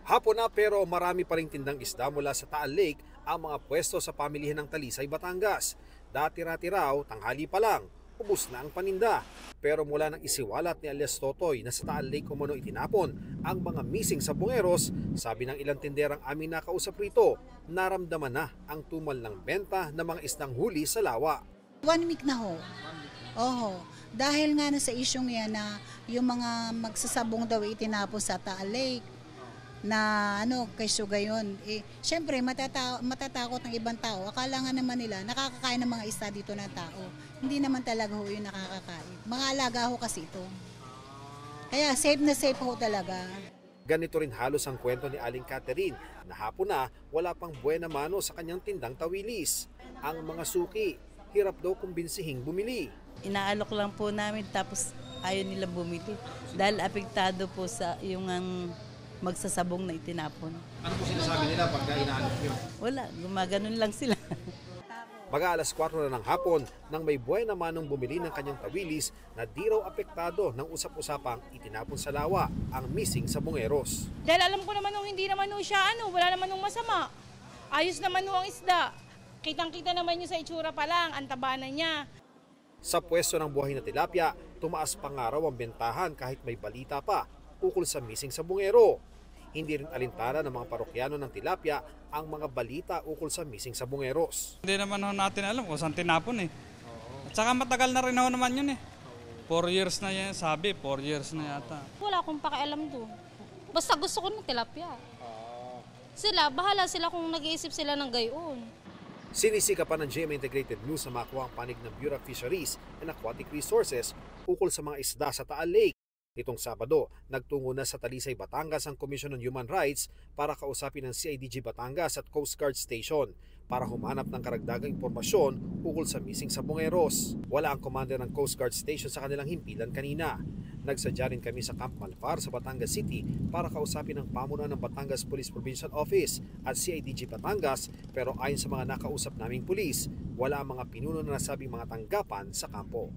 Hapon na pero marami pa ring tindang isda mula sa Taal Lake ang mga pwesto sa pamilihan ng Talisay, Batangas. Dati-rati raw, tanghali pa lang, ubos na ang paninda. Pero mula nang isiwalat ni alias Totoy na sa Taal Lake umano itinapon ang mga missing sa bungeros, sabi ng ilang tinderang aming nakausap rito, naramdaman na ang tumal ng benta ng mga isdang huli sa lawa. 1 week na ho. Oho. Dahil nga na sa isyong yan na yung mga magsasabong daw itinapon sa Taal Lake na kay Sugayon. Syempre matatakot ng ibang tao. Akala nga naman nila nakakakain ng mga isda dito na tao. Hindi naman talaga ho yung nakakakain. Mga alaga ho kasi ito. Kaya safe na safe ho talaga. Ganito rin halos ang kwento ni Aling Catherine na hapon na wala pang buena mano sa kanyang tindang tawilis. Ang mga suki, hirap daw kumbinsihing bumili. Inaalok lang po namin tapos ayaw nila bumili dahil apektado po sa yung magsasabong na itinapon. Ano po sinasabi nila pagka inaalok nyo? Wala, gumaganon lang sila. Mga alas 4 na ng hapon nang may buena manong bumili ng kanyang tawilis na di raw apektado ng usap-usapang itinapon sa lawa ang missing sa bungeros. Dahil alam ko naman hindi naman siya wala naman masama. Ayos naman ang isda. Kitang-kita naman niyo sa itsura pa lang, ang taba na niya. Sa pwesto ng buhay na tilapia, tumaas pa nga raw ang bentahan kahit may balita pa ukol sa missing sa bungero. Hindi rin alintana ng mga parokyano ng tilapia ang mga balita ukol sa missing sa bungeros. Hindi naman natin alam kung saan tinapon eh. At saka matagal na rin naman yun eh. 4 years na yan, sabi 4 years na yata. Wala akong pakialam doon. Basta gusto ko ng tilapia. Bahala sila kung nag-iisip sila ng gayon. Sinisikapan ng GMA Integrated News na makuha ang panig ng Bureau of Fisheries and Aquatic Resources ukol sa mga isda sa Taal Lake. Nitong Sabado, nagtungo na sa Talisay, Batangas ang Commission on Human Rights para kausapin ng CIDG Batangas at Coast Guard Station para humanap ng karagdagang impormasyon ukol sa missing sa bungeros. Wala ang commander ng Coast Guard Station sa kanilang himpilan kanina. Nagsadya rin kami sa Camp Malfar sa Batangas City para kausapin ang pamunuan ng Batangas Police Provincial Office at CIDG Batangas, pero ayon sa mga nakausap naming pulis, wala ang mga pinuno na nasabing mga tanggapan sa kampo.